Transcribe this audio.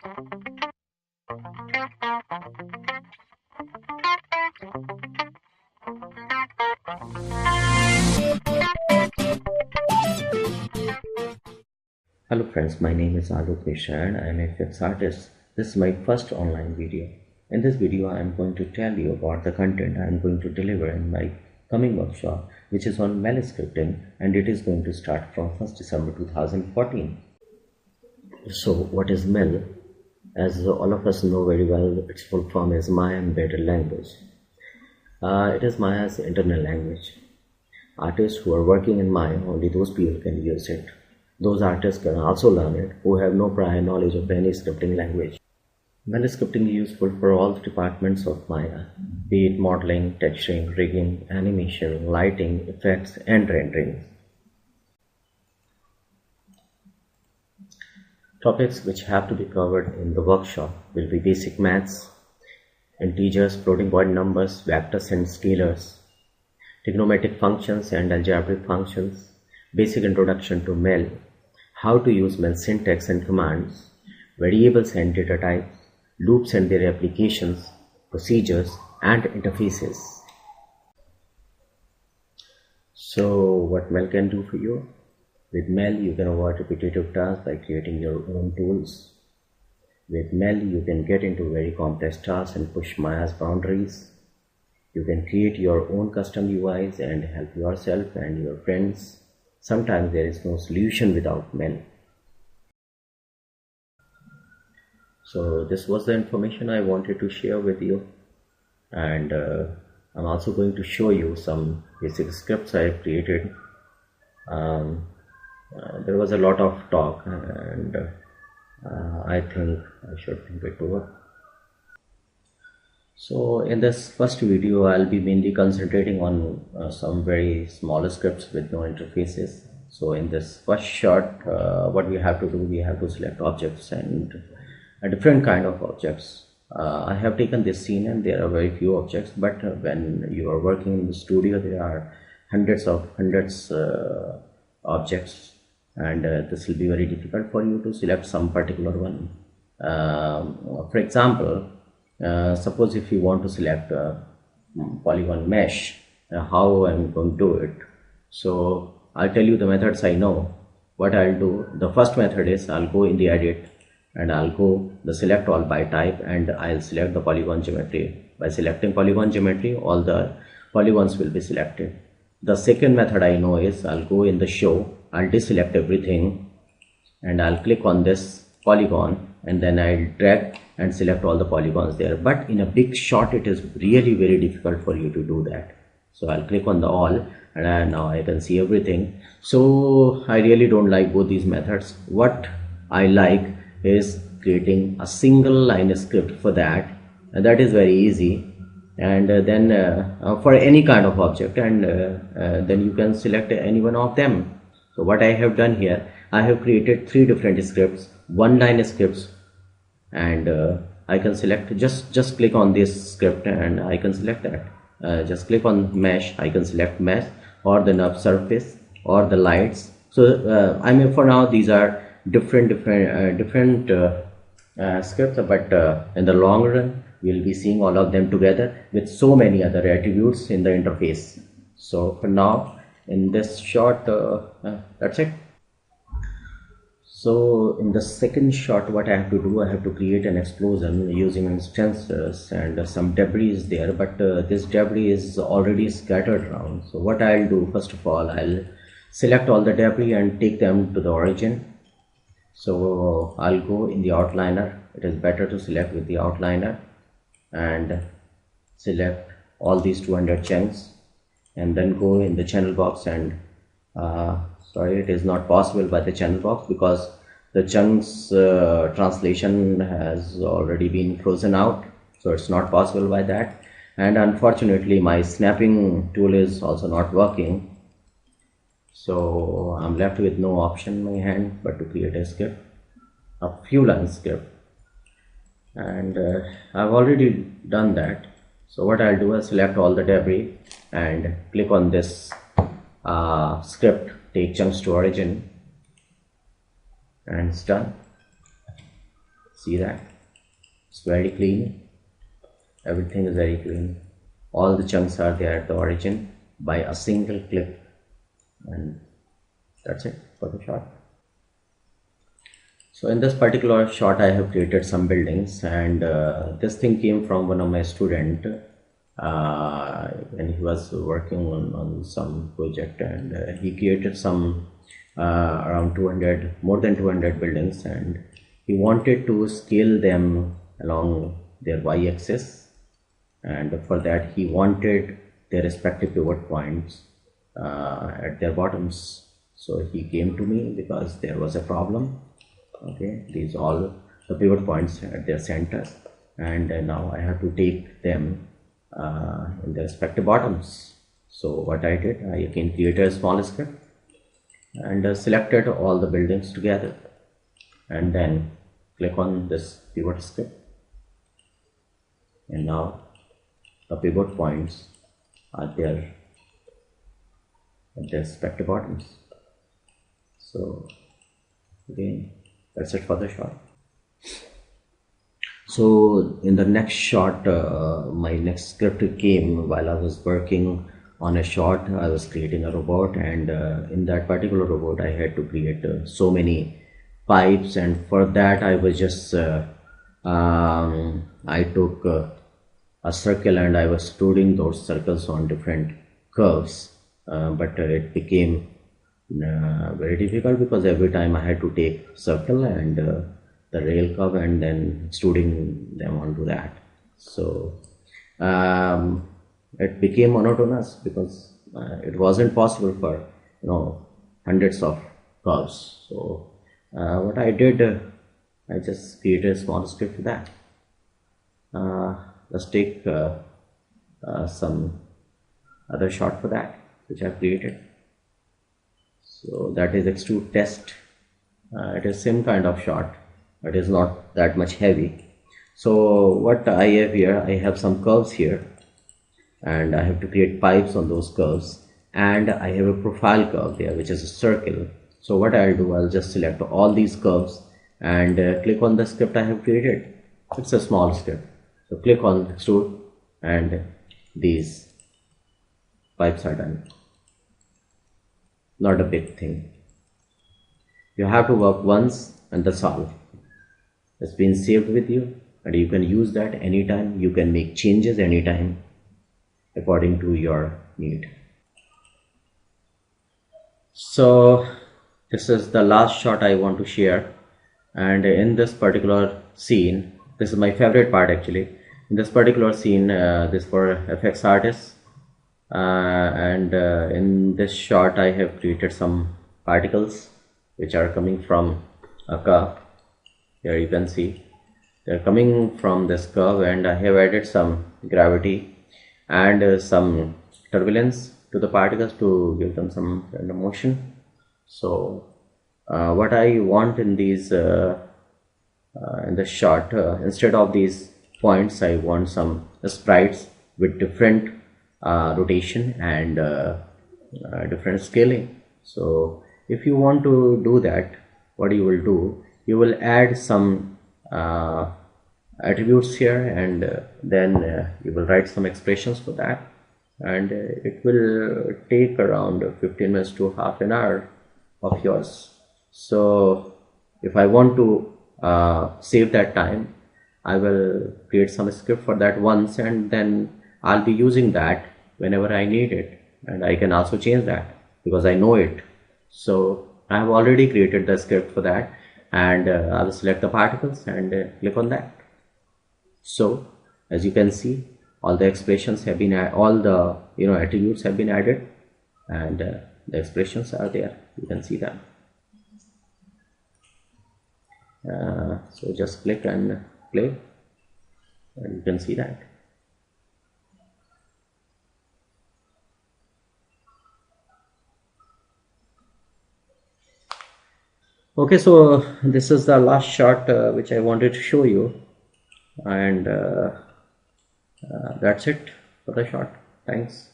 Hello friends, my name is Alok Mishra and I am a effects artist. This is my first online video. In this video I am going to tell you about the content I am going to deliver in my coming workshop, which is on MEL scripting, and it is going to start from 1st December 2014. So what is MEL? As all of us know very well, its full form is Maya Embedded Language. It is Maya's internal language. Artists who are working in Maya, only those people can use it. Those artists can also learn it who have no prior knowledge of any scripting language. MEL scripting is useful for all the departments of Maya, be it modeling, texturing, rigging, animation, lighting, effects, and rendering. Topics which have to be covered in the workshop will be basic maths, integers, floating point numbers, vectors and scalars, trigonometric functions and algebraic functions, basic introduction to MEL, how to use MEL syntax and commands, variables and data types, loops and their applications, procedures and interfaces. So what MEL can do for you? With MEL you can avoid repetitive tasks by creating your own tools. With MEL you can get into very complex tasks and push Maya's boundaries. You can create your own custom UIs and help yourself and your friends. Sometimes there is no solution without MEL. So this was the information I wanted to share with you, and I'm also going to show you some basic scripts I created. There was a lot of talk, and I think I should think it over. So in this first video I'll be mainly concentrating on some very small scripts with no interfaces. So in this first shot, what we have to do, we have to select objects and a different kind of objects. I have taken this scene and there are very few objects, but when you are working in the studio there are hundreds objects, and this will be very difficult for you to select some particular one. For example, suppose if you want to select polygon mesh, how I'm going to do it. So I'll tell you the methods I know. What I'll do, the first method is I'll go in the edit and I'll go the select all by type, and I'll select the polygon geometry. By selecting polygon geometry, all the polygons will be selected. The second method I know is I'll go in the show, I'll deselect everything and I'll click on this polygon, and then I'll drag and select all the polygons there. But in a big shot it is really very difficult for you to do that. So I'll click on the all, and now I can see everything. So I really don't like both these methods. What I like is creating a single line script for that, and that is very easy. And then for any kind of object, and then you can select any one of them. So what I have done here, I have created 3 different scripts, one line scripts, and I can select, just click on this script and I can select that. Just click on mesh, I can select mesh or the nerve surface or the lights. So I mean, for now these are different scripts, but in the long run we'll be seeing all of them together with so many other attributes in the interface. So for now, in this shot, that's it. So in the second shot, what I have to do, I have to create an explosion using instances, and some debris is there, but this debris is already scattered around. So what I'll do, first of all, I'll select all the debris and take them to the origin. So I'll go in the outliner. It is better to select with the outliner and select all these 200 chunks, and then go in the channel box, and sorry, it is not possible by the channel box because the chunks translation has already been frozen out, so it's not possible by that. And unfortunately my snapping tool is also not working, so I'm left with no option in my hand but to create a script, a few line script, and I've already done that. So what I'll do is select all the debris and click on this script, take chunks to origin, and it's done. See that? It's very clean. Everything is very clean. All the chunks are there at the origin by a single click, and that's it for the shot. So in this particular shot I have created some buildings, and this thing came from one of my student when he was working on some project, and he created some around 200, more than 200 buildings, and he wanted to scale them along their y-axis, and for that he wanted their respective pivot points at their bottoms. So he came to me because there was a problem. Okay, these all the pivot points at their centers, and now I have to take them in their respective bottoms. So what I did, I again created a small script and selected all the buildings together, and then click on this pivot script, and now the pivot points are there at their respective bottoms. So again, that's it for the shot. So in the next shot, my next script came while I was working on a shot. I was creating a robot, and in that particular robot I had to create so many pipes, and for that I was just I took a circle and I was extruding those circles on different curves, but it became very difficult because every time I had to take circle and the rail curve and then extruding them onto that. So it became monotonous because it wasn't possible for hundreds of curves. So what I did, I just created a small script for that. Let's take some other shot for that which I created. So that is extrude test. It is same kind of shot. It is not that much heavy. So what I have here, I have some curves here, and I have to create pipes on those curves, and I have a profile curve there which is a circle. So what I'll do, I'll just select all these curves and click on the script I have created. It's a small script. So click on extrude, and these pipes are done. Not a big thing. You have to work once and that's all. It's been saved with you, and you can use that anytime. You can make changes anytime according to your need. So this is the last shot I want to share, and in this particular scene, this is my favorite part actually. In this particular scene, this for FX artists, and in this shot I have created some particles which are coming from a curve. Here you can see they're coming from this curve, and I have added some gravity and some turbulence to the particles to give them some kind of motion. So what I want in these in the shot, instead of these points, I want some sprites with different rotation and different scaling. So if you want to do that, what you will do, you will add some attributes here, and then you will write some expressions for that, and it will take around 15 minutes to half an hour of yours. So if I want to save that time, I will create some script for that once, and then I'll be using that whenever I need it, and I can also change that because I know it. So I have already created the script for that, and I will select the particles and click on that. So as you can see, all the expressions have been all the attributes have been added, and the expressions are there. You can see them. So just click and play, and you can see that. Okay, so this is the last shot which I wanted to show you, and that's it for the shot. Thanks.